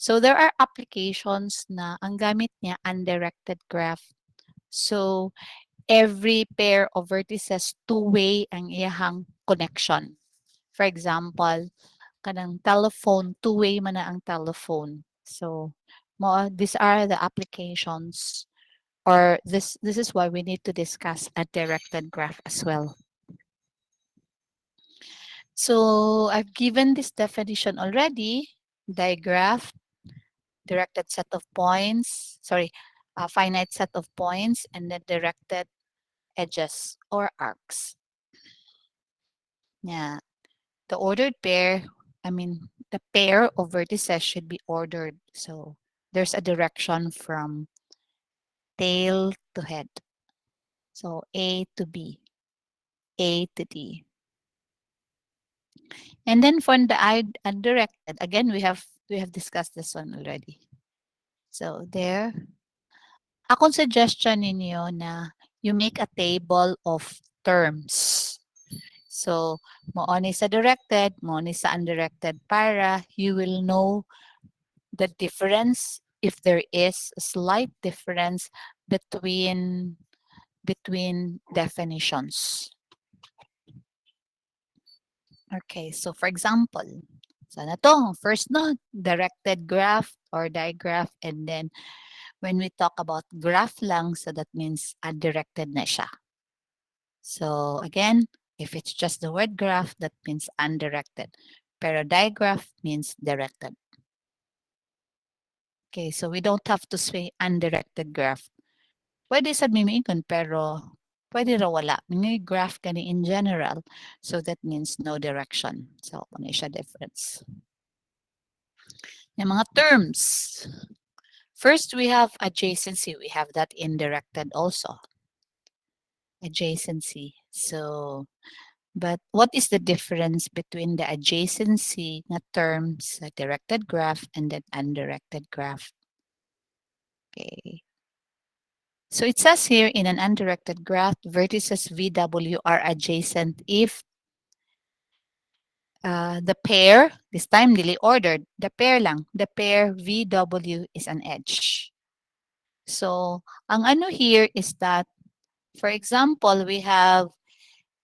So there are applications na ang gamit niya undirected graph. So every pair of vertices two-way ang iyahang connection. For example, kanang telephone, two-way man na ang telephone. So these are the applications, or this is why we need to discuss a directed graph as well. So I've given this definition already. Digraph, directed set of points, sorry, a finite set of points, and then directed edges or arcs. Yeah, the ordered pair, the pair of vertices should be ordered. So there's a direction from tail to head. So A to B, A to D. And then for the undirected, again, we have discussed this one already. So there, akong suggestion ninyo na you make a table of terms. So, mo ni sa directed, mo ni sa undirected para you will know the difference if there is a slight difference between definitions. Okay, so for example, sana to, first no, directed graph or digraph, and then when we talk about graph lang, so that means undirected na siya. So again, if it's just the word graph, that means undirected. Pero digraph means directed. Okay, so we don't have to say undirected graph. Pwede sa mimiikon, pero pwede raw wala. May graph gani in general. So that means no direction. So, ano siya difference. Yung mga terms. First, we have adjacency. We have that in directed also. Adjacency. So, but what is the difference between the adjacency na terms, a directed graph, and then undirected graph? Okay. So it says here in an undirected graph, vertices VW are adjacent if the pair, this time nili ordered, the pair lang, the pair VW is an edge. So ang ano here is that, for example, we have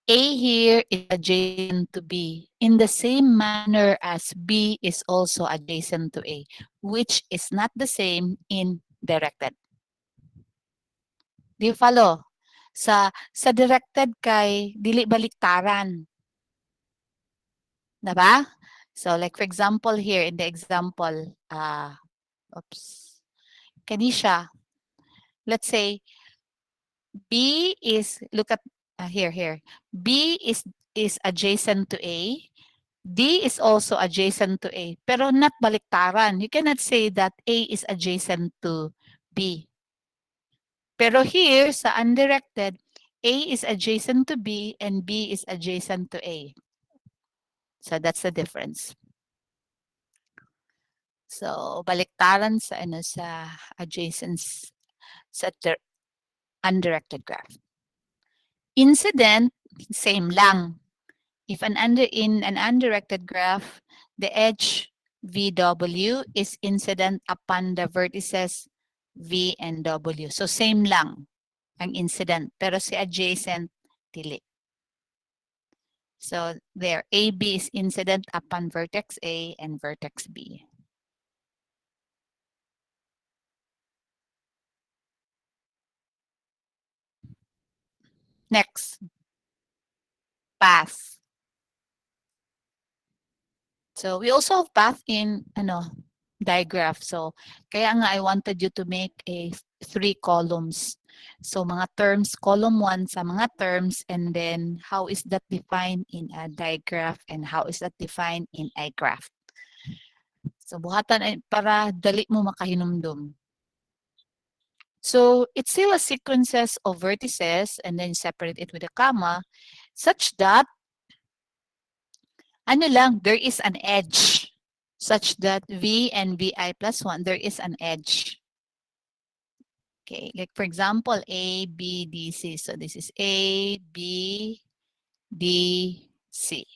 A here is adjacent to B in the same manner as B is also adjacent to A, which is not the same in directed. Do you follow? Sa directed kay dili baliktaran. Diba? So like for example here in the example, Kanisha, let's say B is, look at here. B is adjacent to A. D is also adjacent to A, pero not baliktaran. You cannot say that A is adjacent to B. Pero here, sa undirected, A is adjacent to B and B is adjacent to A. So that's the difference. So baliktaran sa sa adjacent sa undirected graph. Incident, same lang. If in an undirected graph, the edge VW is incident upon the vertices V and W. So same lang ang incident, pero si adjacent dili. So there, AB is incident upon vertex A and vertex B. Next, path. So we also have path in digraph. So kaya nga I wanted you to make a 3 columns. So mga terms, column 1 sa mga terms, and then how is that defined in a digraph and how is that defined in a graph. So buhatan para dali mo makahinumdum. So it's still a sequences of vertices and then separate it with a comma such that there is an edge such that V and VI plus 1, there is an edge. Okay, like for example, A, B, D, C. So this is A, B, D, C.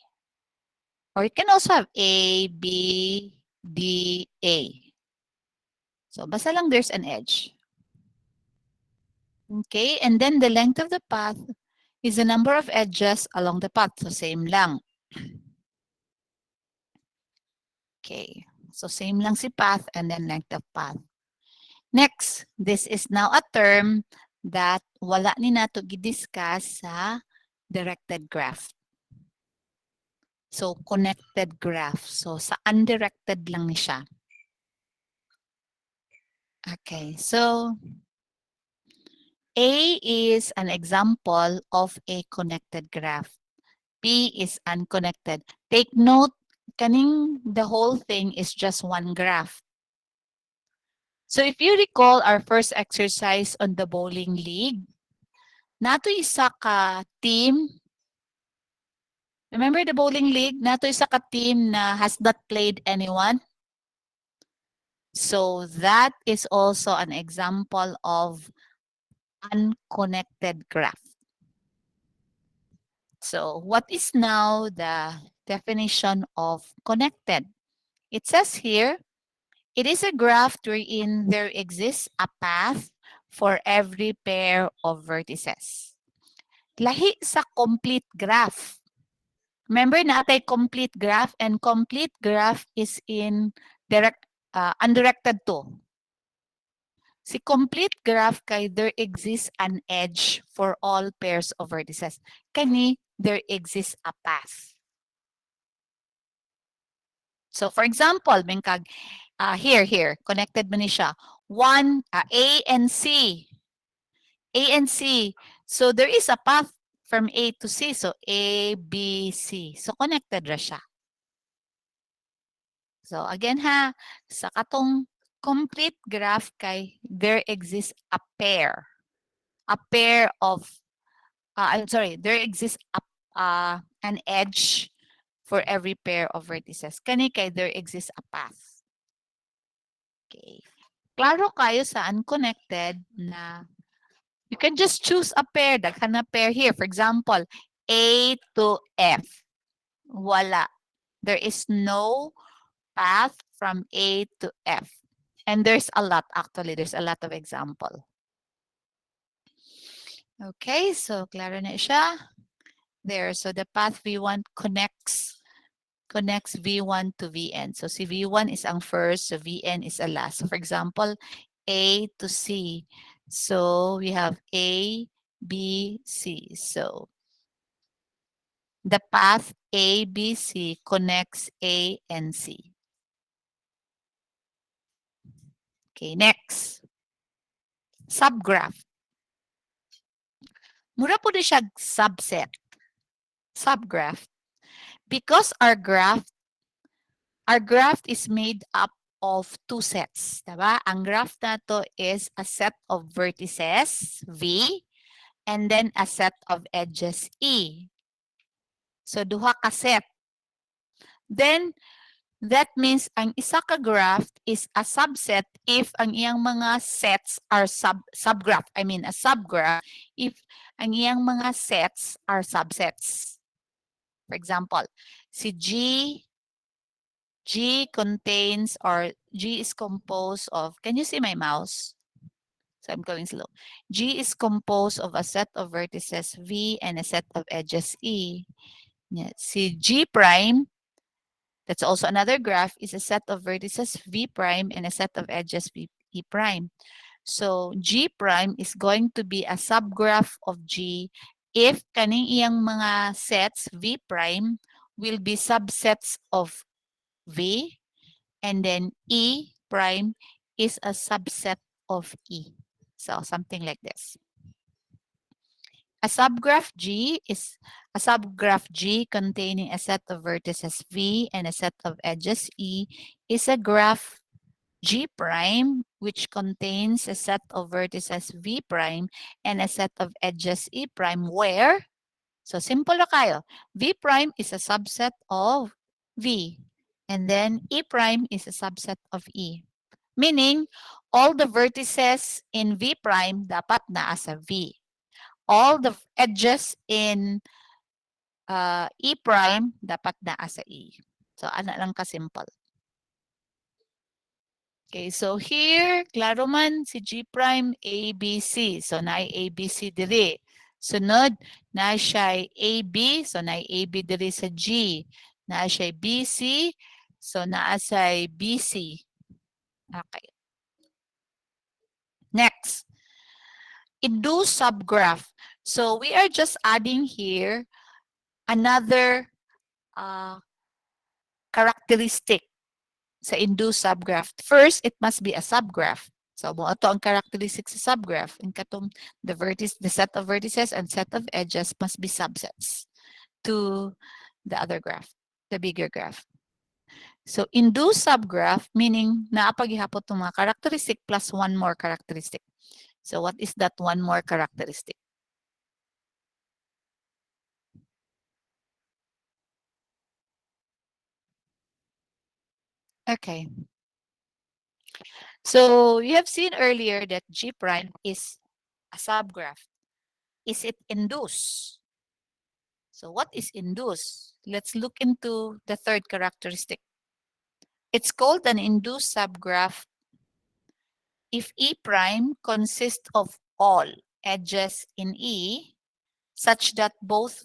Or you can also have A, B, D, A. So basta lang there's an edge. Okay, and then the length of the path is the number of edges along the path. So same lang. Okay, so same lang si path and then length of path. Next, this is now a term that wala ni nato gidiscuss sa directed graph. So connected graph. So sa undirected lang ni siya. Okay, so A is an example of a connected graph. B is unconnected. Take note, the whole thing is just one graph. So if you recall our first exercise on the bowling league, nato isa ka team. Remember the bowling league? Nato isa ka team na has not played anyone. So that is also an example of unconnected graph. So what is now the definition of connected? It says here, it is a graph wherein there exists a path for every pair of vertices. Lahi sa complete graph. Remember natay complete graph, and complete graph is in undirected to. Si complete graph kay there exists an edge for all pairs of vertices. Kani there exists a path. So for example, bingkag here connected man ni siya. A and C. A and C. So there is a path from A to C. So A, B, C. So connected ra siya. So again ha, sa katong complete graph kay there exists a pair. A pair of, I'm sorry, there exists an edge for every pair of vertices. Kani kay there exists a path. Okay. Klaro kayo sa unconnected na you can just choose a pair. Daghan na pair here. For example, A to F. Wala. There is no path from A to F. And there's a lot actually. There's a lot of example. Okay, so klaro na siya. There. So the path V1 connects V1 to Vn. So si V1 is ang first, so Vn is a last. So for example, A to C. So we have A, B, C. So the path A, B, C connects A and C. Okay, next. Subgraph. Mura po na siya subset. Subgraph. Because our graph is made up of two sets. Diba? Ang graph na to is a set of vertices, V, and then a set of edges, E. So, duha ka set. Then, that means ang isa ka graph is a subset if ang iyang mga sets are subgraph. I mean, a subgraph if ang iyang mga sets are subsets. For example, si G contains, or G is composed of, can you see my mouse? So I'm going slow. G is composed of a set of vertices V and a set of edges E. Yeah. See, G prime, that's also another graph, is a set of vertices V prime and a set of edges E prime. So G prime is going to be a subgraph of G if kaning iyang mga sets V prime will be subsets of V, and then E prime is a subset of E. So something like this. A subgraph G is a subgraph G containing a set of vertices V and a set of edges E is a graph G prime which contains a set of vertices V prime and a set of edges E prime where, so simple na kayo, V prime is a subset of V and then E prime is a subset of E. Meaning, all the vertices in V prime dapat naa sa V. All the edges in E prime dapat naa sa E. So, ano lang ka-simple. Okay, so here, klaro man si G prime ABC. So naay ABC diri. Sunod, na siya AB, so naay AB diri sa G. Na siya BC, so naa sa BC. Okay. Next, induce subgraph. So we are just adding here another characteristic sa induced subgraph. First, it must be a subgraph. So, mo ito ang characteristic sa subgraph. In katong the set of vertices and set of edges must be subsets to the other graph, the bigger graph. So, induced subgraph, meaning naapaghihapot itong mga characteristic plus one more characteristic. So, what is that one more characteristic? Okay. So, you have seen earlier that G prime is a subgraph. Is it induced? So what is induced? Let's look into the third characteristic. It's called an induced subgraph if E prime consists of all edges in E such that both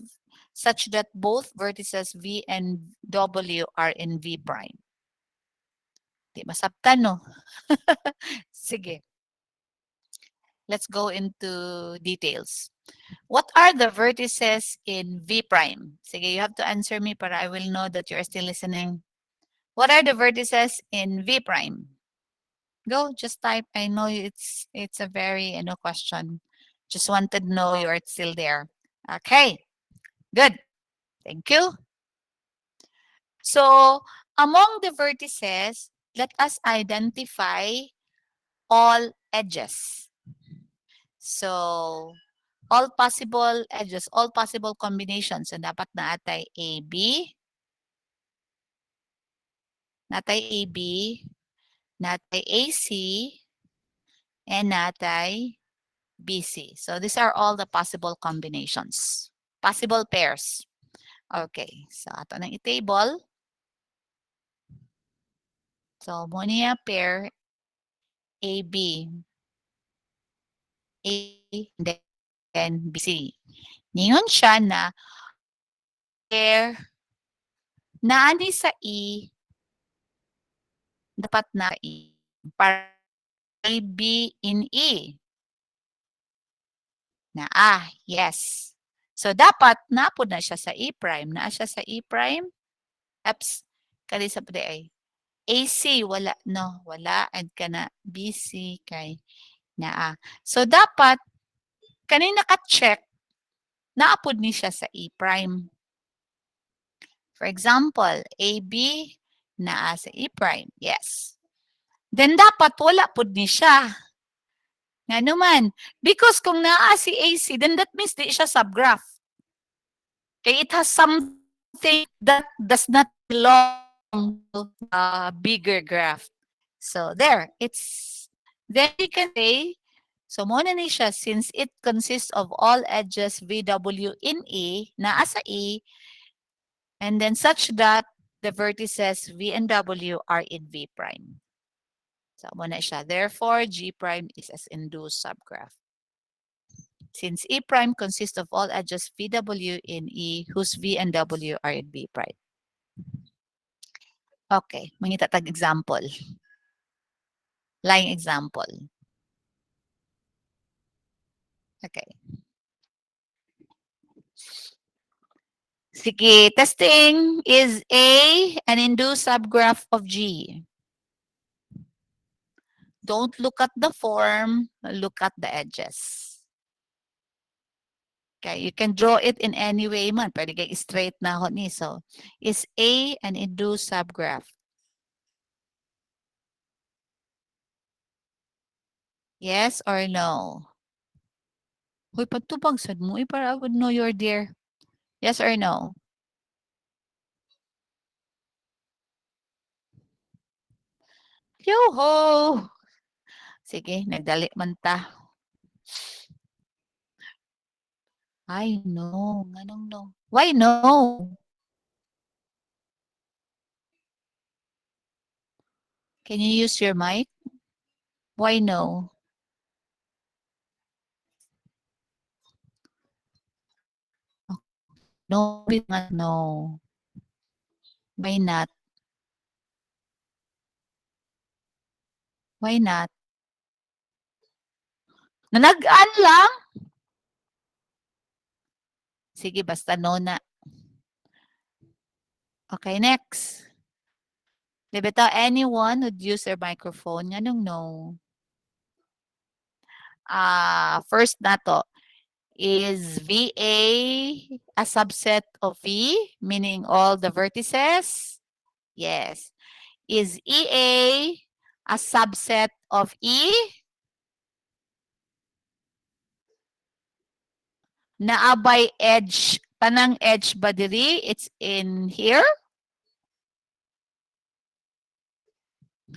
vertices V and W are in V prime. Di masabtan, no? Sige. Let's go into details. What are the vertices in V prime? Sige, you have to answer me para I will know that you are still listening. What are the vertices in V prime? Go, just type. I know it's a very question. Just wanted to know you are still there. Okay, good. Thank you. So among the vertices, let us identify all edges. So all possible edges, all possible combinations. So dapat na atay AB, natay AB, natay AC, and natay BC. So these are all the possible combinations, possible pairs. Okay, so ato nang i-table. So mo niya pair AB, A, then BC. Ningon siya na pair na ani sa E, dapat na E. Para AB in E. Yes. So dapat napod na siya sa E prime. Naa siya sa E prime. Eps, kali sa pwede ay. AC, wala, no, wala. And kana BC kay naa. So dapat, kanina ka-check, naapod ni siya sa E prime. For example, AB, naa sa E prime. Yes. Then dapat wala pod ni siya. Nga naman. Because kung naa si AC, then that means di siya subgraph. Okay, it has something that does not belong to a bigger graph. So there, then you can say, so muna ni siya, since it consists of all edges VW in E, naa sa E, and then such that the vertices V and W are in V prime. So muna siya. Therefore, G prime is as induced subgraph. Since E prime consists of all edges VW in E whose V and W are in V prime. Okay, mangita tag example. Line example. Okay. Sige, testing. Is A an induced subgraph of G? Don't look at the form, look at the edges. Okay, you can draw it in any way man. Pwede kay straight na ako ni. So, is A an induced subgraph? Yes or no? Hoy, pagtubag sad mo. Para I would know you're there. Yes or no? Yo-ho! Sige, nagdali man ta. I know. Anong no? Why no? Can you use your mic? Why no? Okay, no belongs no. Why not? Why not? Nanagaan lang? Sige, basta no na. Okay, next. Di ba anyone would use their microphone? Anong no? First na to. Is VA a subset of V, meaning all the vertices? Yes. Is EA a subset of E? Naa by edge, tanang edge ba diri? It's in here?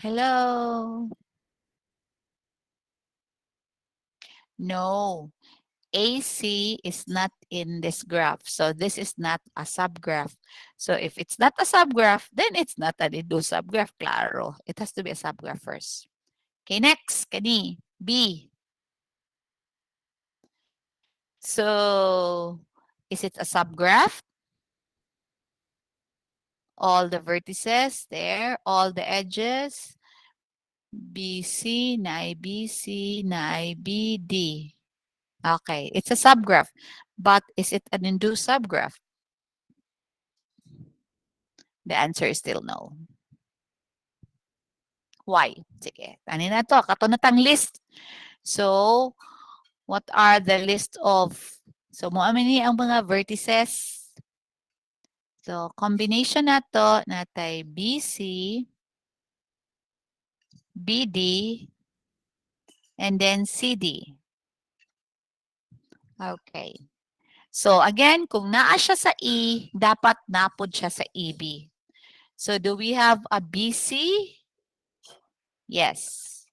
Hello? No. AC is not in this graph. So this is not a subgraph. So if it's not a subgraph, then it's not an induced subgraph. Claro. It has to be a subgraph first. Okay, next. Kani. B. So is it a subgraph? All the vertices there, all the edges. BC, na BC, na BD. Okay, it's a subgraph. But is it an induced subgraph? The answer is still no. Why? Sige, ano na to? Katunatang list. So, what are the list of, so mo amini ang mga vertices. So, combination na to, natay BC, BD, and then CD. Okay. So, again, kung naa siya sa E, dapat napod siya sa EB. So, do we have a BC? Yes.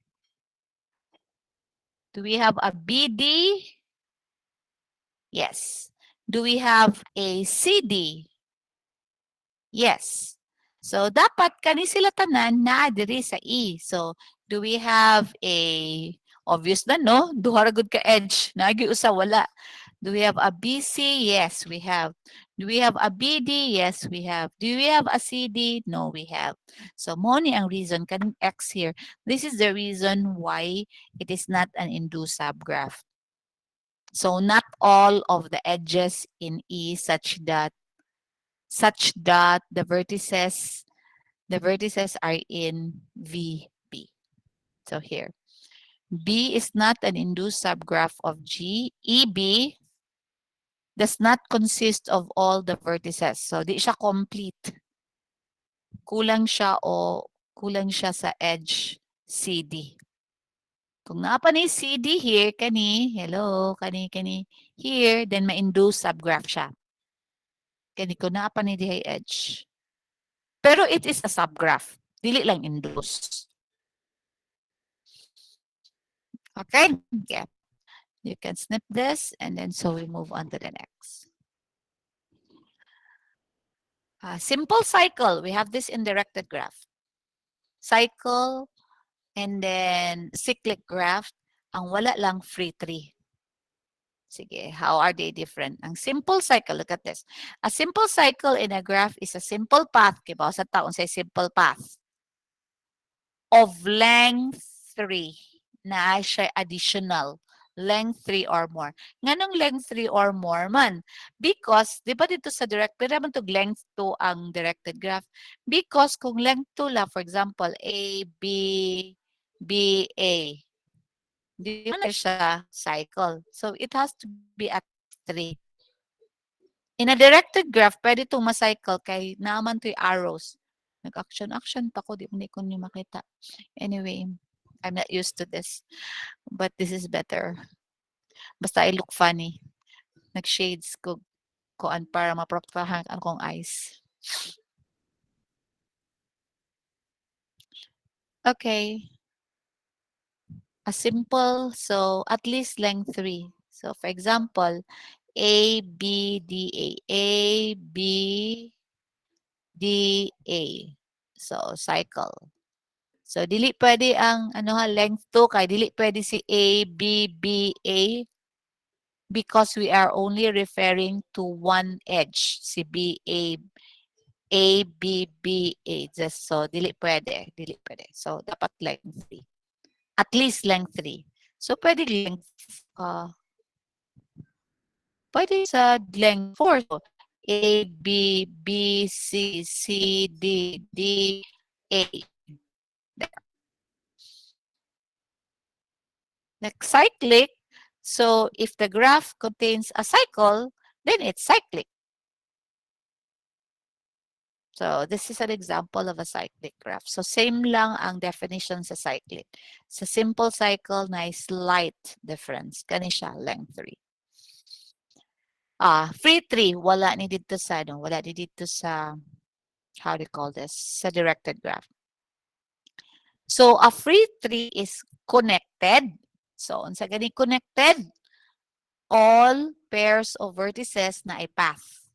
Do we have a BD? Yes. Do we have a CD? Yes. So, dapat kani sila tanan naa diri sa E. So, do we have a, obvious na no? Duha ra gud ka edge. Naagi usa wala. Do we have a BC? Yes, we have. Do we have a BD? Yes, we have. Do we have a CD? No, we have. So, mo ni ang reason kaning X here. This is the reason why it is not an induced subgraph. So, not all of the edges in E such that the vertices are in VB. So here, B is not an induced subgraph of G. EB does not consist of all the vertices. So di siya complete. Kulang siya sa edge CD. Kung naapa ni CD here, kani, here, then ma-induce subgraph siya. Kani kung naapa ni dihay edge. Pero it is a subgraph. Dili lang induce. Okay? Yeah. You can snip this and then so we move on to the next. Simple cycle. We have this indirected graph. Cycle and then cyclic graph. Ang wala lang free tree. Sige, how are they different? Ang simple cycle, look at this. A simple cycle in a graph is a simple path. Kibaw sa taon say simple path of length 3 na siya additional length 3 or more. Nganong length 3 or more man? Because, di ba dito sa direct, pero naman to length 2 ang directed graph. Because kung length 2 lang, for example, A, B, B, A, di ba na siya cycle? So, it has to be at 3. In a directed graph, pwede itong ma-cycle kay naman to yung arrows. Nag-action pa ko, di ko niyo makita. Anyway, I'm not used to this. But this is better. Basta I look funny. Nag-shades ko kuan para maprotektahan akong eyes. Okay. A simple, so at least length 3. So for example, A, B, D, A. A, B, D, A. So cycle. So, dili pwede ang ano ha, length 2 kay dili pwede si A, B, B, A because we are only referring to one edge, si B, A, B, B, A. Just so, dili pwede, dili pwede. So, dapat length 3. At least length 3. So, pwede length, pwede sa length 4. So, A, B, B, C, C, D, D, A. There. Next, cyclic. So, if the graph contains a cycle, then it's cyclic. So, this is an example of a cyclic graph. So, same lang ang definition sa cyclic. Sa simple cycle na slight difference. Kani siya, length 3. Free tree, wala ni dito sa, ano, wala ni dito sa, how do you call this? Sa directed graph. So, a free tree is connected. So, unsa gani connected? All pairs of vertices na ay path.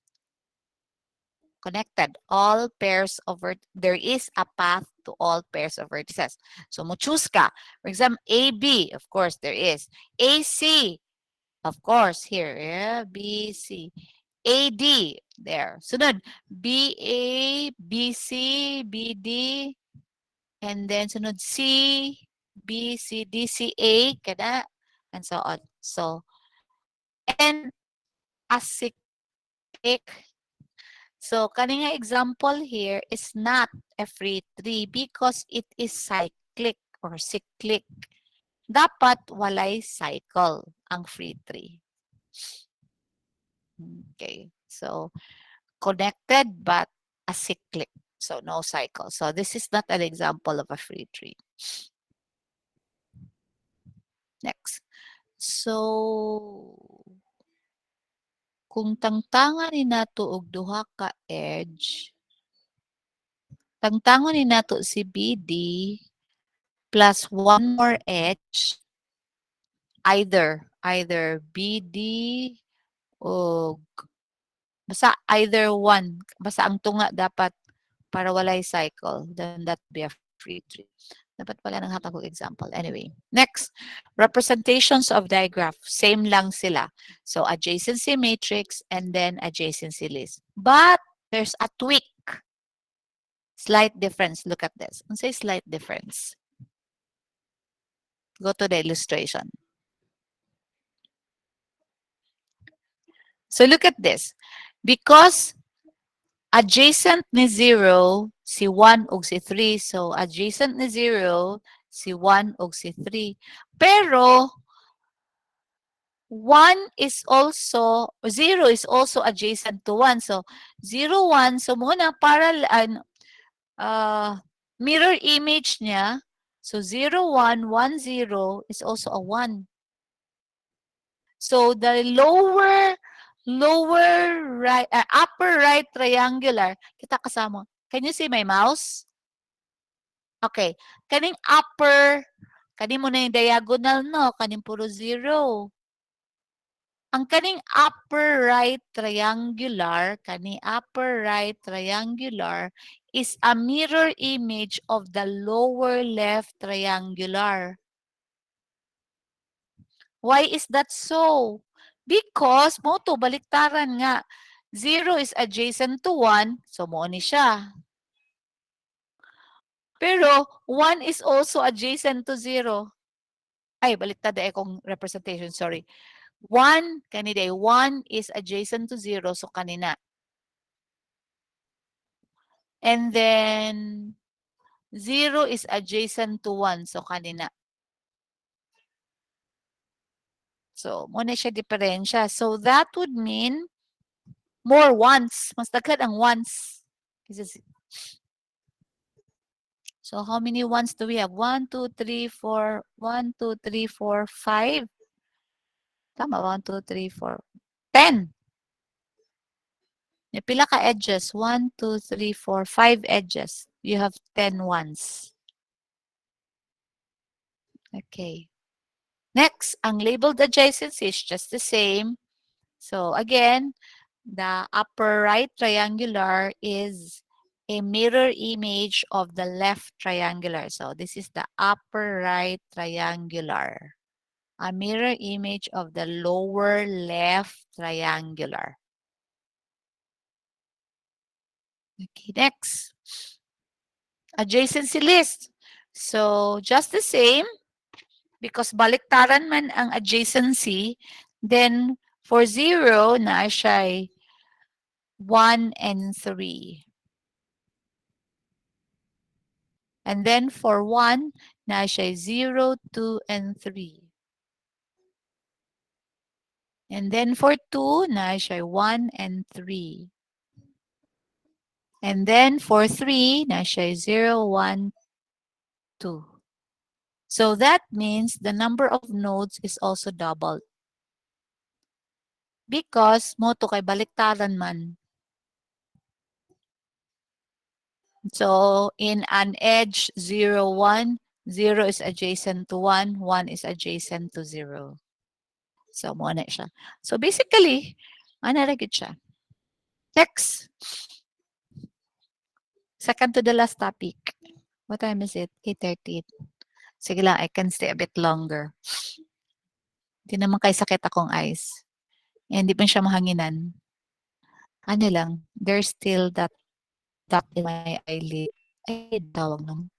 Connected. All pairs of there is a path to all pairs of vertices. So, mo choose ka. For example, AB, of course, there is. AC, of course, here. Yeah, BC. AD, there. Sunod, BA, BC, BD, and then sunod C, B, C, D, C, A, kada, and so on. So, and acyclic. So, kaninga example here is not a free tree because it is cyclic or cyclic. Dapat walay cycle ang free tree. Okay. So, connected but acyclic. So, no cycle. So, this is not an example of a free tree. Next. So, kung tangtangan ni nato og duha ka edge, tangtangon ni nato si BD plus one more edge, either BD o basta either one, basta ang tunga dapat para walay cycle, then that would be a free tree. Dapat pala nang hatag ko example. Anyway, next, representations of digraph. Same lang sila. So, adjacency matrix and then adjacency list. But, there's a tweak. Slight difference. Look at this. Say slight difference. Go to the illustration. So, look at this. Because adjacent ni 0, si 1 ug si 3. So, adjacent ni 0, si 1 ug si 3. Pero, 1 is also, 0 is also adjacent to 1. So, 0, 1. So, muna para mirror image niya. So, 0, 1, 1, 0 is also a 1. So, the upper right triangular, kita kasama. Can you see my mouse? Okay. Kaning upper, kaning mo na yung diagonal, no? Kaning puro 0. Ang kaning upper right triangular, is a mirror image of the lower left triangular. Why is that so? Because, mo to, baliktaran nga. 0 is adjacent to 1, so mo ni siya. Pero, 1 is also adjacent to 0. Ay, baliktad kong representation, sorry. 1, kanina, 1 is adjacent to 0, so kanina. And then, 0 is adjacent to 1, so kanina. So, muna siya diferensya. So, that would mean more ones. Mas daghan ang ones. So, how many ones do we have? 1, 2, 3, 4. 1, 2, 3, 4, 5. Tama, 1, 2, 3, 4. 10. May pila ka edges? 1, 2, 3, 4, 5 edges. You have 10 ones. Okay. Next, ang labeled adjacency is just the same. So, again, the upper right triangular is a mirror image of the left triangular. So this is the upper right triangular. A mirror image of the lower left triangular. Okay, next. Adjacency list. So just the same, because baliktaran man ang adjacency, then for 0, na siya 1 and 3. And then for 1, na siya 0, 2, and 3. And then for 2, na siya 1 and 3. And then for 3, na siya 0, 1, 2. So that means the number of nodes is also doubled. Because mo to kay baliktaran man. So in an edge 0, 1, 0 is adjacent to 1, 1 is adjacent to 0. So mo na siya. So basically, ano na siya. Next. Second to the last topic. What time is it? 8:30. Sige lang, I can stay a bit longer. Hindi naman kay sakit akong eyes. Hindi pa siya mahanginan. Ano lang, there's still that dot in my eyelid. Eyelid tawag lang.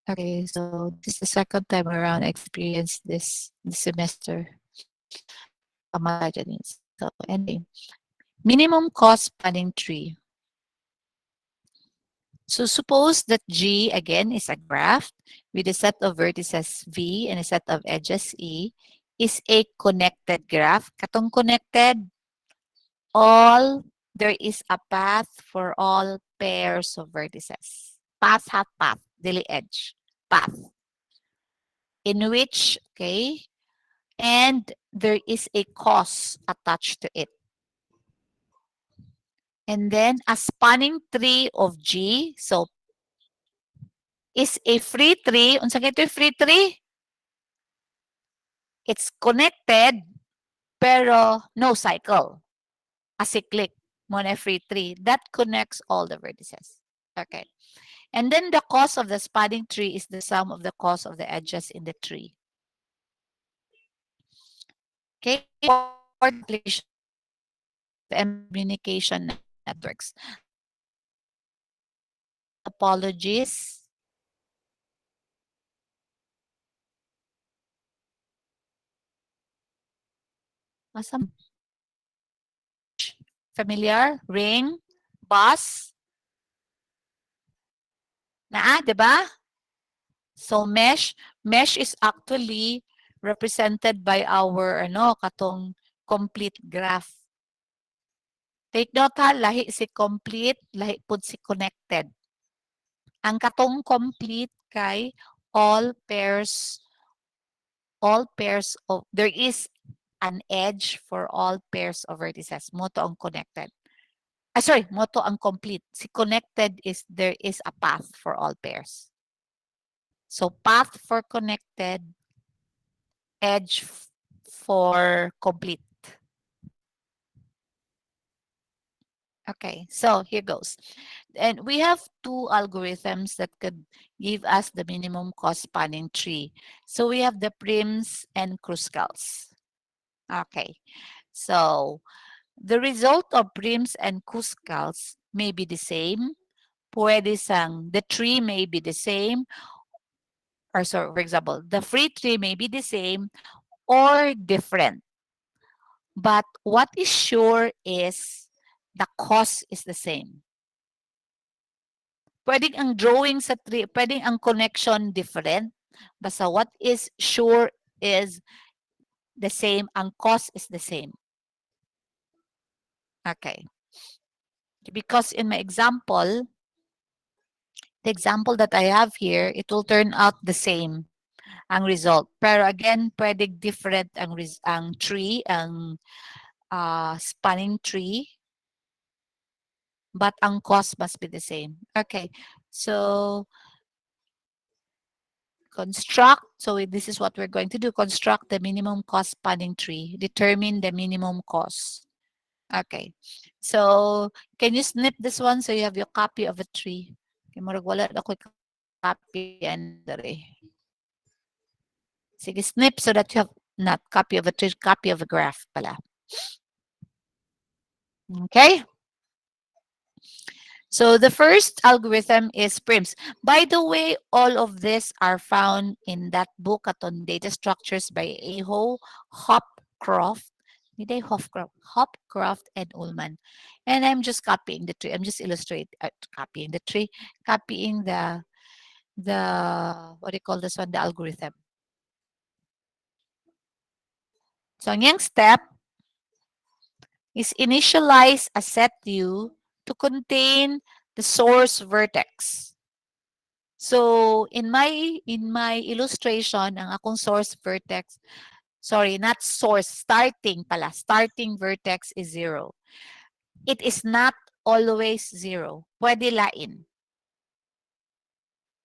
Okay, so this is the second time around I experienced this semester. So anyway, minimum cost spanning tree. So suppose that G again is a graph with a set of vertices V and a set of edges E is a connected graph. Katong connected, there is a path for all pairs of vertices. Path have path, daily edge, path. In which, okay, and there is a cost attached to it. And then a spanning tree of G, so is a free tree. Unsa kay ito free tree? It's connected pero no cycle. Acyclic mo na free tree that connects all the vertices. Okay. And then the cost of the spanning tree is the sum of the cost of the edges in the tree. Okay. For application and communication networks. Apologies. Awesome. Familiar? Ring? Bus? Naa, di ba? So mesh is actually represented by our katong complete graph. Take note ha, lahi si complete, lahi pud si connected. Ang katong complete kay all pairs of there is an edge for all pairs of vertices. Mo to ang connected. Sorry, mo to ang complete. Si connected is there is a path for all pairs. So path for connected, edge for complete. Okay, so here goes. And we have two algorithms that could give us the minimum cost spanning tree. So we have the prims and Kruskal's. Okay, so the result of prims and Kruskal's may be the same. Pwede sang, the tree may be the same. Or so, for example, the free tree may be the same or different. But what is sure is the cost is the same. Pwedeng ang drawing sa tree, pwedeng ang connection different. Basta what is sure is the same, ang cost is the same. Okay. Because in my example, the example that I have here, it will turn out the same ang result. Pero again, pwedeng different ang tree, ang spanning tree. But ang cost must be the same. Okay. So construct. So this is what we're going to do. Construct the minimum cost spanning tree. Determine the minimum cost. Okay. So, can you snip this one so you have your copy of a tree? Okay, murag wala na ko'y copy ani dere. Sige, snip so that you have not copy of a tree, copy of a graph pala. Okay? So the first algorithm is PRIMS. By the way, all of these are found in that book on data structures by Aho, Hopcroft, did I Hopcroft and Ullman. And I'm just copying the tree. I'm just copying the tree, copying the what do you call this one? The algorithm. So ang yung step is initialize a set U to contain the source vertex. So in my illustration, ang akong source vertex, sorry, not source, starting pala. Starting vertex is 0. It is not always 0. Pwede lain.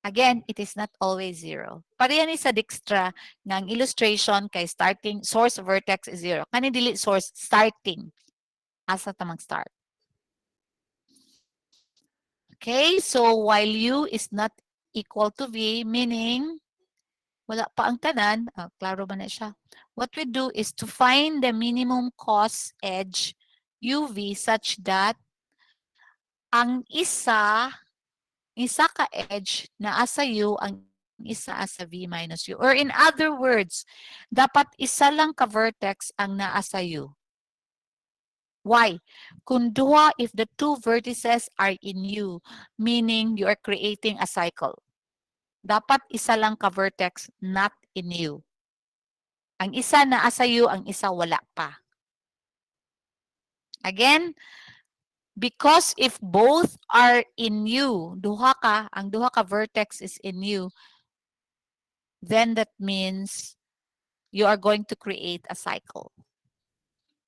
Again, it is not always 0. Pareha ni sa Dijkstra ng illustration kay starting source vertex is 0. Kani dili source starting. Asa ta mag-start. Okay, so while u is not equal to v, meaning wala pa ang tanan, klaro ba na siya? What we do is to find the minimum cost edge UV such that ang isa ka edge na asa U, ang isa asa V minus U. Or in other words, dapat isa lang ka vertex ang naasa U. Why? Kung duha, if the two vertices are in U, meaning you are creating a cycle. Dapat isa lang ka vertex, not in U. Ang isa naasa U, ang isa wala pa. Again, because if both are in U, ang duha ka vertex is in U, then that means you are going to create a cycle.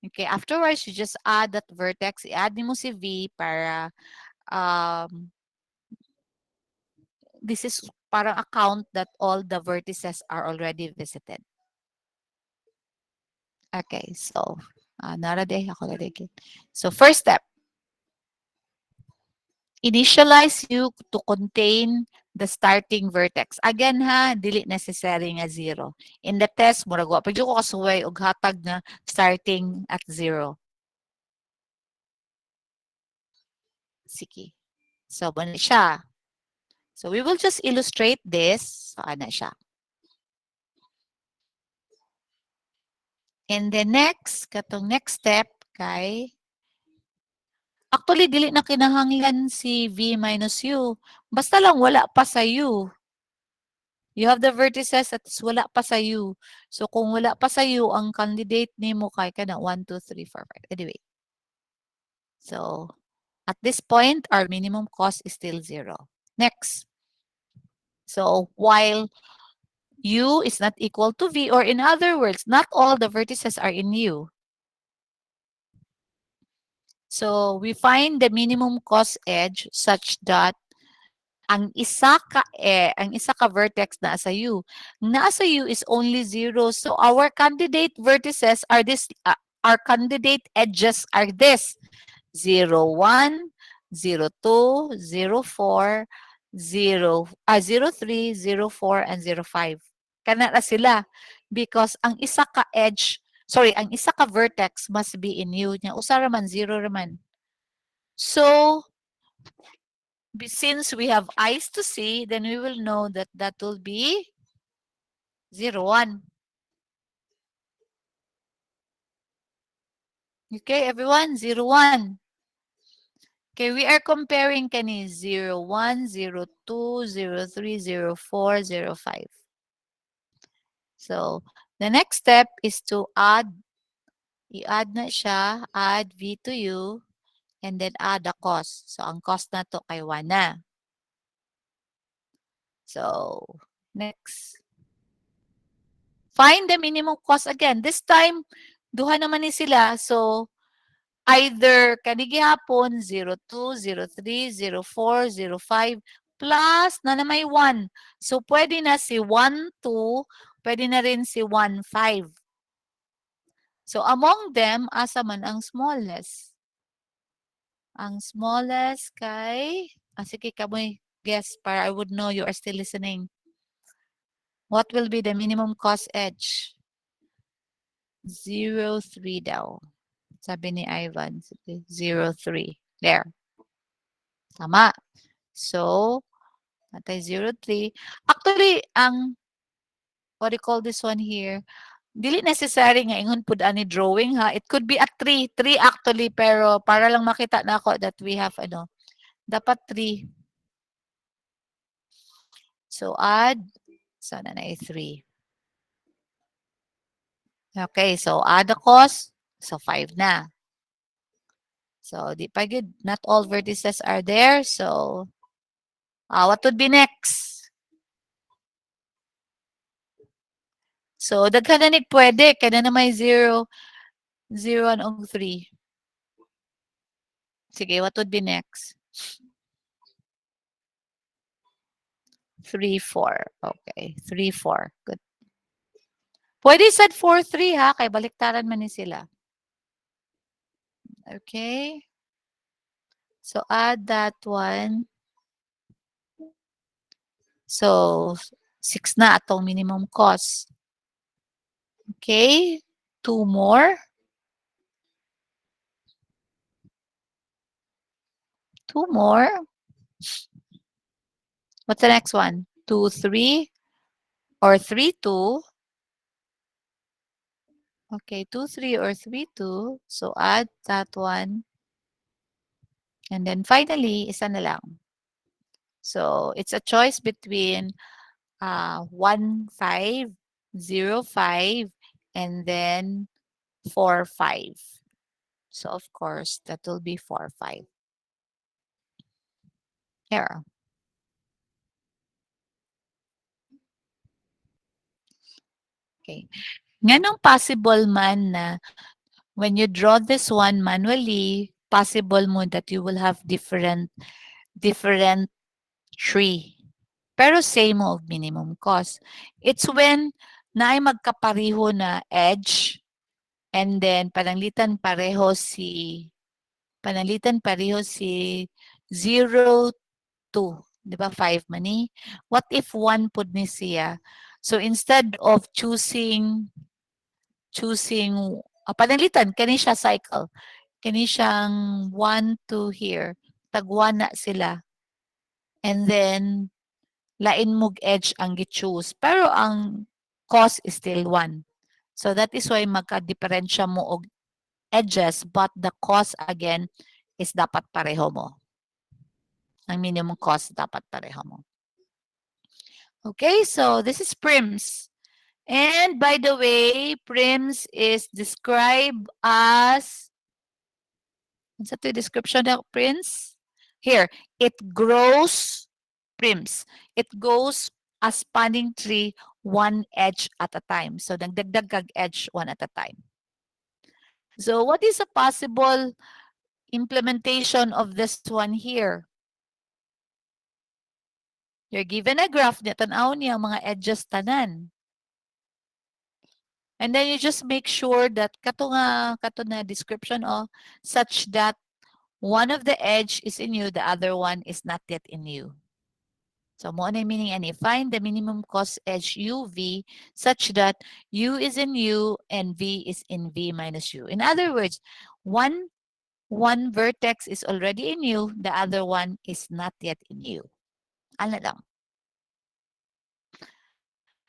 Okay, afterwards, you just add that vertex. I-add mo si V para this is parang a count that all the vertices are already visited. Okay, so So first step, initialize U to contain the starting vertex. Again ha, dili necessary nga 0. In the test, murag wa pag ko kasuway og hatag na starting at 0. Sige. So, bani siya. So, we will just illustrate this. So, ana siya. And the katong next step, kay, actually, dili na kinahanglan si V minus U. Basta lang wala pa sa U. You have the vertices at wala pa sa U. So, kung wala pa sa U, ang candidate nimo kay kana 1, 2, 3, 4, 5. Anyway. So, at this point, our minimum cost is still 0. Next. So, while U is not equal to V, or in other words, not all the vertices are in U. So, we find the minimum cost edge such that ang isa ka vertex na sa U. Nasa U is only 0. So, our candidate vertices are our candidate edges are this. 0, 1, 0, 2, 0, 4, 0, 3, 0, 4, and 0, 5. Kana na sila. Because ang isa ka ang isa ka vertex must be in U. Nya usa raman, 0 raman. So, since we have eyes to see, then we will know that that will be 0, 1. Okay, everyone? 0, 1. Okay, we are comparing kani 0, 1, 0, 2, 0, 3, 0, 4, 0, 5. So, the next step is to i-add na siya, add V to U, and then add the cost. So, ang cost na to kay 1 na. So, next. Find the minimum cost again. This time, duha naman ni sila. So, either kanigi hapon 02, 03, 04, 05 plus na may 1. So, pwede na si 1, 2, pwede na rin si 1, 5. So, among them, asa man ang smallness? Ang smallest kay, sige kamoy, guess para I would know you are still listening. What will be the minimum cost edge? 0.3 daw. Sabi ni Ivan. 0.3. There. Tama. So, natay 0.3. Actually, what do you call this one here? Dili necessary nga ingon pud ani drawing ha. It could be a 3. 3 actually, pero para lang makita na ako that we have dapat 3. So, add. So, na 3. Okay, so add the cost. So, 5 na. So, di pa good. Not all vertices are there. So, what would be next? So, daghan na ni pwede. Kaya na may 0, 0, and 3. Sige, what would be next? 3, 4. Okay, 3, 4. Good. Pwede sad 4, 3 ha. Kay baliktaran man ni sila. Okay. So, add that one. So, 6 na atong minimum cost. Okay. 2 more. 2 more. What's the next one? 2, 3 or 3, 2. Okay, 2, 3 or 3, 2. So, add that one. And then finally, isa na lang. So, it's a choice between 1, 5, 0, 5, and then 4, 5. So, of course, that will be 4, 5. Here. Okay. Nganong possible man na when you draw this one manually, possible mo that you will have different tree. Pero same og minimum cost. It's when naay magkapareho na edge and then pananglitan pareho si 0, 2. Di ba 5 man ni? What if 1 pud ni siya? So instead of choosing pananglitan kani siya cycle. Kani siyang 1 to here. Tag 1 na sila. And then lain mog edge ang gi-choose. Pero ang cost is still 1. So that is why magka-diferensya mo og edges but the cost again is dapat pareho mo. Ang minimum cost dapat pareho mo. Okay, so this is prims. And by the way, prims is described as, what's the description of prims? Here, it grows prims. It goes a spanning tree one edge at a time. So, nagdagdag kag edge one at a time. So, what is a possible implementation of this one here? You're given a graph na tanaw niya mga edges tanan. And then you just make sure that kato na description such that one of the edge is in you, the other one is not yet in you. So mo na meaning ani, find the minimum cost edge UV such that U is in U and V is in V minus U. In other words, one vertex is already in you, the other one is not yet in you. Ano lang.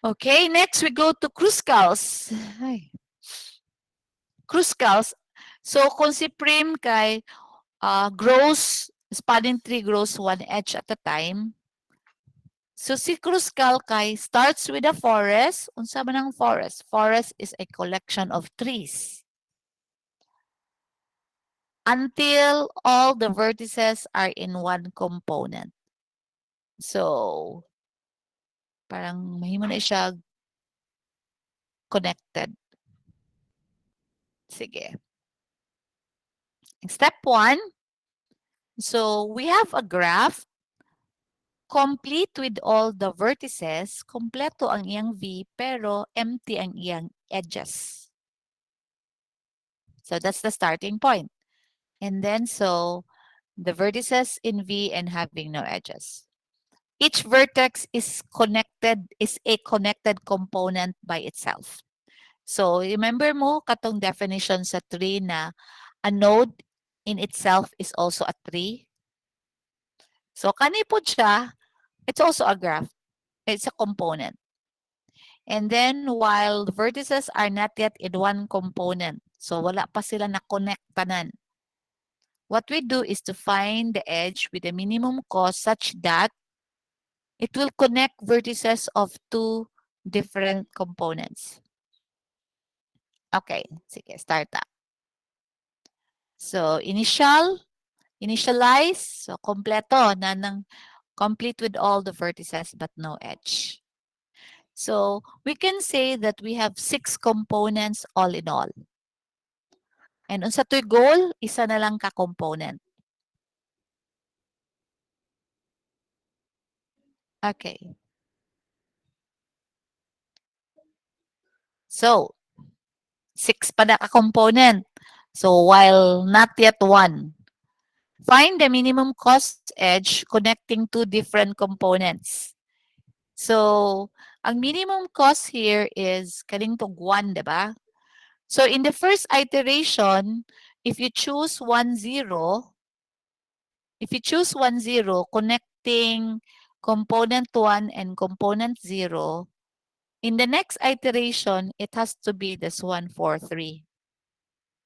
Okay, next we go to Kruskal's. Kruskal's. So kung si prim kay grows, spanning tree grows one edge at a time. So si Kruskal kay starts with a forest. Unsa man ang forest? Forest is a collection of trees. Until all the vertices are in one component. So, parang mahimo na siya connected. Sige. Step 1. So, we have a graph complete with all the vertices. Kompleto ang iyang V, pero empty ang iyang edges. So, that's the starting point. And then, so, the vertices in V and having no edges. Each vertex is a connected component by itself. So, remember mo katong definition sa tree na a node in itself is also a tree. So, kani po siya, it's also a graph. It's a component. And then, while the vertices are not yet in one component, so wala pa sila na-connect tanan. What we do is to find the edge with the minimum cost such that it will connect vertices of two different components. Okay, sige, start na. So, initialize, so kompleto na ng complete with all the vertices but no edge. So, we can say that we have 6 components all in all. And unsa to'y goal, isa na lang ka component. Okay. So, 6 pa na ka component. So, while not yet 1. Find the minimum cost edge connecting two different components. So, ang minimum cost here is kaning tog 1, diba? So, in the first iteration, if you choose 1, 0, connecting component 1 and component 0, in the next iteration, it has to be this 1, 4, 3.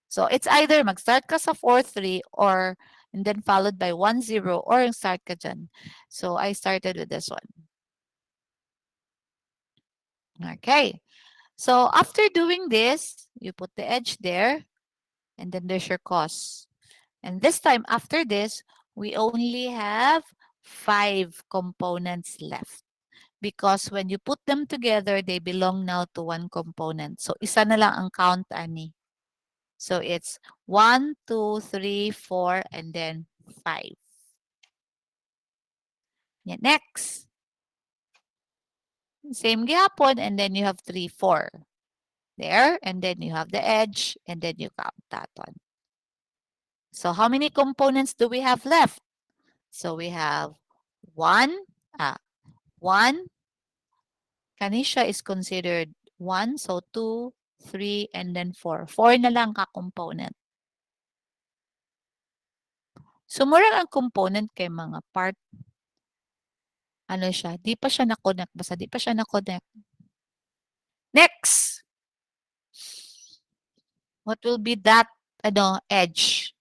So, it's either mag-start ka sa 4, 3 or and then followed by 1, 0 or start ka dyan. So, I started with this one. Okay. So, after doing this, you put the edge there and then there's your cost. And this time, after this, we only have 5 components left. Because when you put them together, they belong now to one component. So, isa na lang ang count, ani. So, it's 1, 2, 3, 4, and then 5. Yeah, next. Same gihapon, and then you have 3, 4. There, and then you have the edge, and then you count that one. So, how many components do we have left? So, we have 1, 1. Kanisha is considered 1, so 2, 3, and then 4. 4 na lang ka-component. So, murag ang component kay mga part, ano siya, di pa siya na-connect. Basta di pa siya na-connect. Next! What will be that, edge?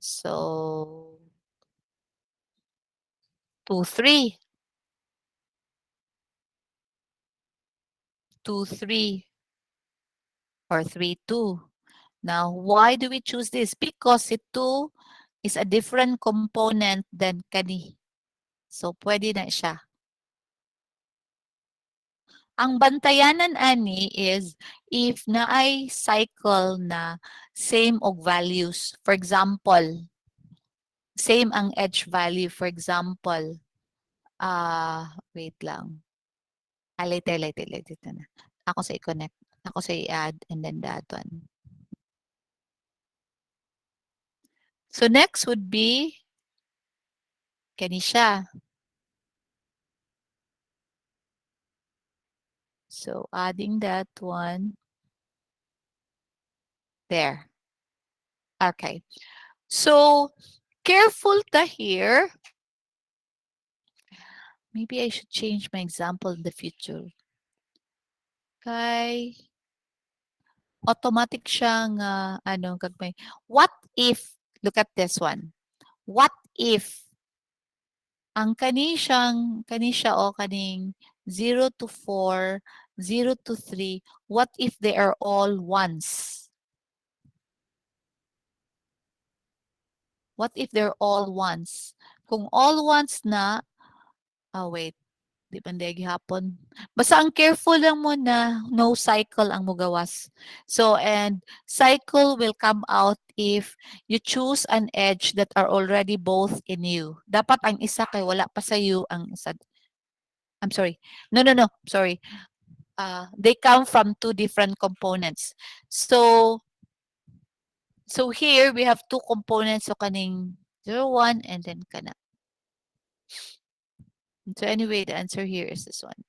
So, 2, 3. 2, 3. Or 3, 2. Now, why do we choose this? Because si 2 is a different component than kani. So, pwede na siya. Ang bantayanan ani is if naay cycle na same og values. For example, same ang edge value. For example, wait lang. Later na. Ako sa i-connect. Ako sa i-add and then that one. So next would be kani siya. So adding that one. There. Okay. So careful ta here. Maybe I should change my example in the future. Kay automatic siyang gagmay. What if, look at this one. What if ang kani siya o kaning 0 to 4, 0 to 3, what if they are all ones? What if they're all ones? Kung all ones na, wait, di banday gihapon. Basta ang careful lang mo na no cycle ang mugawas. So, and cycle will come out if you choose an edge that are already both in you. Dapat ang isa kay wala pa sa you ang isa. I'm sorry. No. Sorry. They come from two different components. So here we have two components so kaning 0, 1, and then kana. So anyway, the answer here is this one.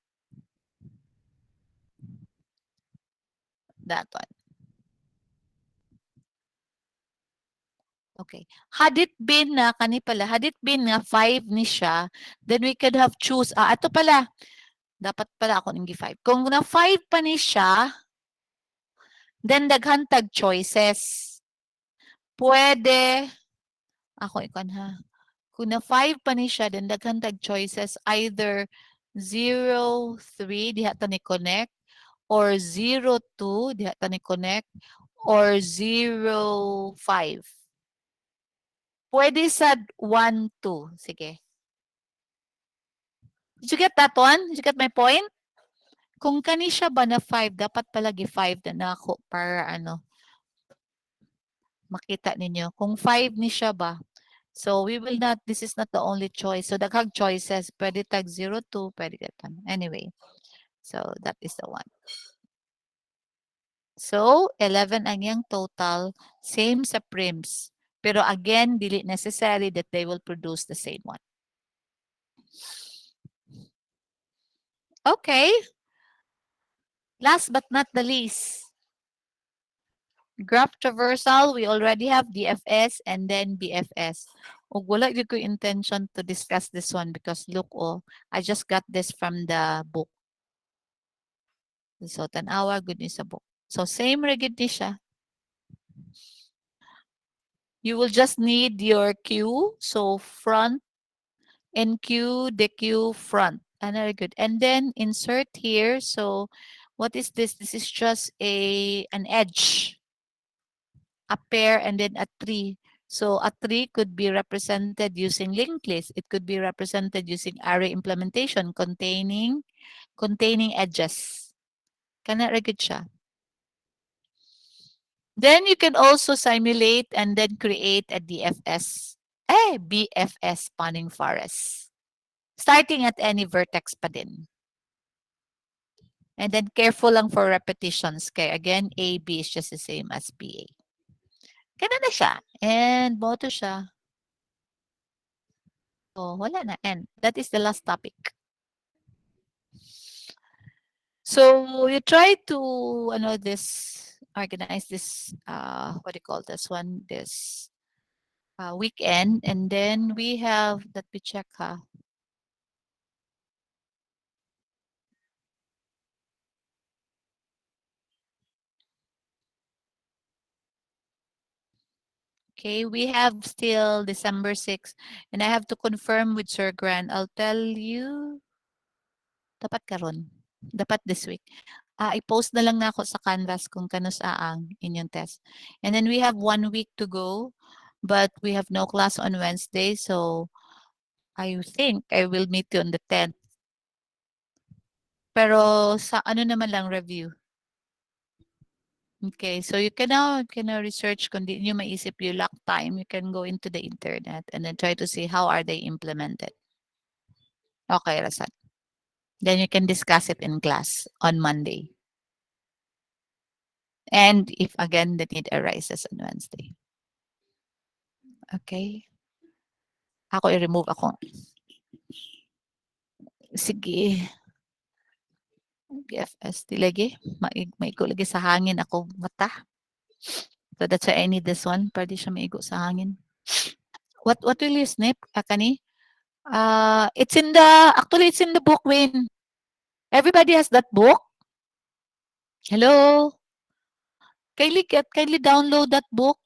That one. Okay. Had it been na 5 ni siya, then we could have choose, ato pala, dapat pala ako nang 5. Kung na 5 pa ni siya, then daghan tag choices. Pwede, ako ikon ha. Kung na 5 pa ni siya, then daghan tag choices, either 0, 3, diha ta ni connect, or 0, 2, diha ta ni connect, or 0, 5. Pwede sa 1, 2. Sige. Did you get that one? Did you get my point? Kung kani siya ba na 5, dapat palagi 5 na nako para ano, makita ninyo. Kung 5 ni siya ba, so we will not, this is not the only choice. So daghang choices, pwede tag 0, 2, pwede gatan. Anyway, so that is the one. So 11 ang yang total, same sa prims. Pero again, dili necessary that they will produce the same one. Okay. Last but not the least, graph traversal, we already have DFS and then BFS. Ug wala gyud ko intention to discuss this one because look, oh, I just got this from the book. So, tan-awa gud ni sa book. So, same ra gyud ni siya. You will just need your Q. So, front and Q, the Q front. Very good. And then insert here. So, what is this? This is just an edge, a pair, and then a tree. So a tree could be represented using linked list. It could be represented using array implementation containing edges. Kana ra gyud siya. Then you can also simulate and then create a BFS spanning forest. Starting at any vertex pa din. And then careful lang for repetitions. Kaya again, AB is just the same as BA. Kana na siya. And boto siya. So, wala na. And that is the last topic. So, you try to, organize this, what do you call this one? This weekend. And then we have, that we check, Okay, we have still December 6th. And I have to confirm with Sir Grant. I'll tell you, dapat karon. Dapat this week. I-post na lang na ako sa Canvas kung kanus aang inyong test. And then we have 1 week to go, but we have no class on Wednesday. So, I think I will meet you on the 10th. Pero sa ano naman lang review. Okay, so you can now research kung di nyo maisip yung lock time, you can go into the internet and then try to see how are they implemented. Okay, Rasan. Then you can discuss it in class on Monday. And if again the need arises on Wednesday. Okay. Ako i-remove ako. Sige. BFS lagi. Maigo lagi sa hangin ako mata. So that's why I need this one. Pwede siya maigo sa hangin. What will you snip, Kani? Actually it's in the book, Win. Everybody has that book? Hello? Kindly download that book.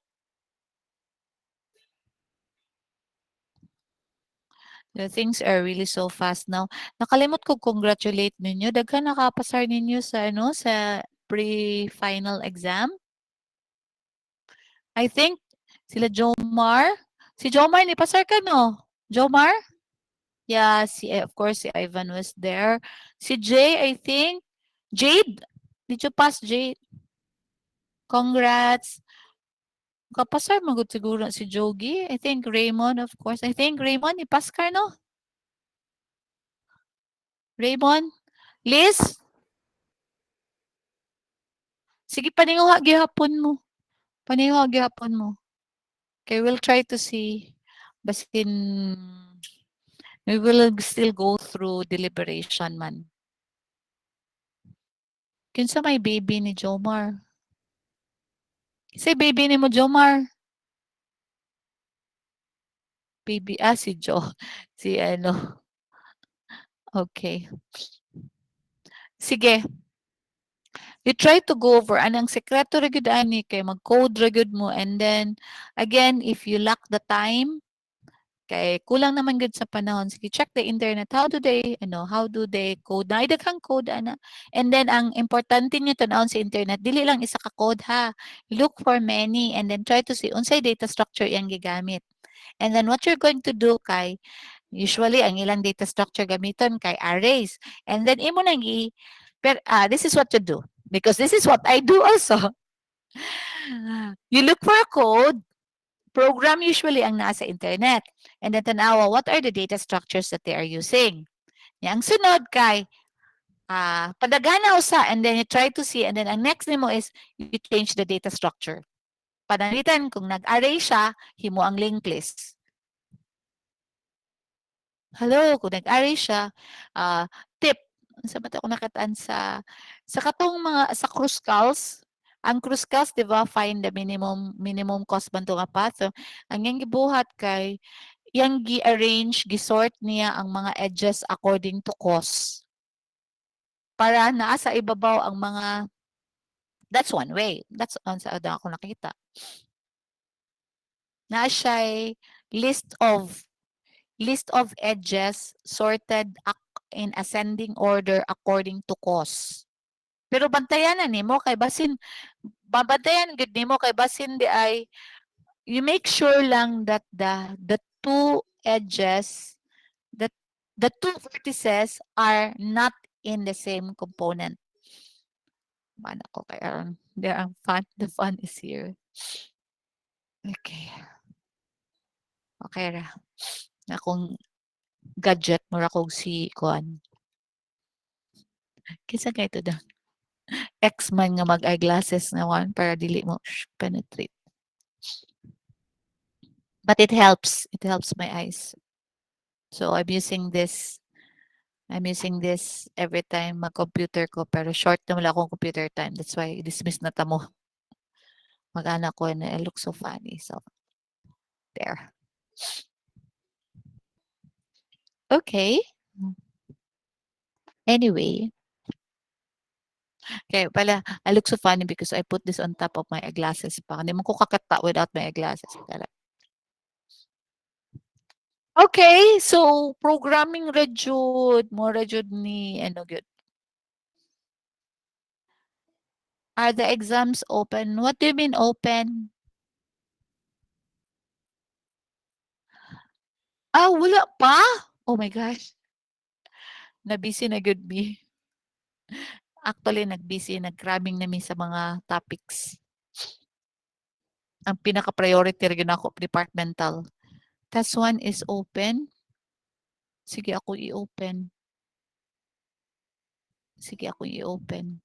The things are really so fast now. Nakalimot ko congratulate ninyo. Daghan nakapasar ninyo sa pre-final exam. I think sila Jomar. Si Jomar ni pasar ka no? Jomar? Yeah, of course si Ivan was there. Si Jay, I think. Jade? Did you pass, Jade? Congrats. Kapasar magud siguro si Jogi. I think Raymond, of course. I think Raymond, ipas ka no? Raymond? Liz? Sige, paninguha gihapon mo. Paninguha gihapon mo. Okay, we'll try to see. Basin we will still go through deliberation man. Kinsa may baby ni Jomar? Say baby ni mo Jomar. Baby, si Jo. Si ano. Okay. Sige. You try to go over anang sekreto ra gyud ani kay mag-code ra gyud mo and then again if you lack the time kay kulang naman gud sa panahon sige check the internet how do they code na daghang code ana and then ang importante niyo tan-awon sa internet dili lang isa ka code ha look for many and then try to see unsay data structure iyang gigamit and then what you're going to do kay usually ang ilang data structure gamiton kay arrays and then imo nang this is what to do because this is what I do also. You look for a code, program usually ang nasa internet, and then tanawa, what are the data structures that they are using? Yang sunod kay, padagana usa, and then you try to see, and then ang next nimo is, you change the data structure. Panalitan, kung nag-array siya, himo ang linked list. Hello, kung nag-array siya, tip, sa mata ko nakataan sa katong mga sa Kruscals, ang Kruscals, di ba, find the minimum cost man to nga path. So, ang yang gibuhat kay yang gi-arrange, gi-sort niya ang mga edges according to cost. Para naa sa ibabaw ang mga that's one way. That's sa ako nakita. Naa siya'y list of edges sorted in ascending order according to cost. Pero bantayan na nimo kay basin babantayan gud nimo kay basin di ay you make sure lang that the two edges the the two vertices are not in the same component. Mana ko kay there ang fun the fun is here. Okay. Okay ra. Akong gadget mura kog si kuan. Kinsa kay to da? X man nga mag-eyeglasses na one para dili mo penetrate. But it helps. It helps my eyes. So I'm using this. I'm using this every time mag-computer ko. Pero short na wala akong computer time. That's why dismiss na tamo. Mag-anak ko and it looks so funny. So, there. Okay. Anyway. Okay, pala, I look so funny because I put this on top of my eyeglasses pa. Hindi mo ko kakata without my eyeglasses. Okay, so programming rejud, mo rejud ni ano gyud. Are the exams open? What do you mean open? Wala pa? Oh my gosh. Na-busy na good me. Actually, nag-busy, nag-cramming na mi sa mga topics. Ang pinaka-priority rin ako, departmental. Task 1 is open. Sige, ako i-open. Sige, ako i-open.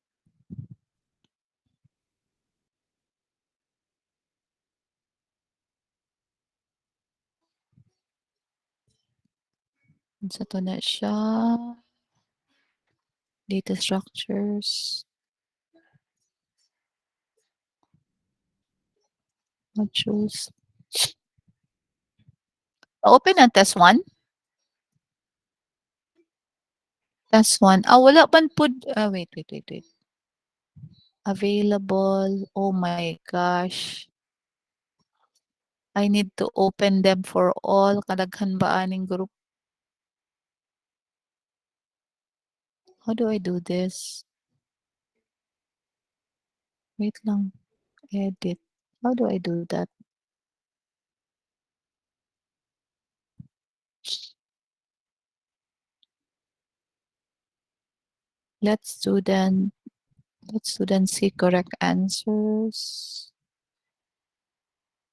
Sa to na siya. Data structures. Modules. Open ang test 1. Test 1. Wala man po. Wait. Available. Oh my gosh. I need to open them for all. Kadaghan ba aning group? How do I do this? Wait lang. Edit. How do I do that? Let's student see correct answers.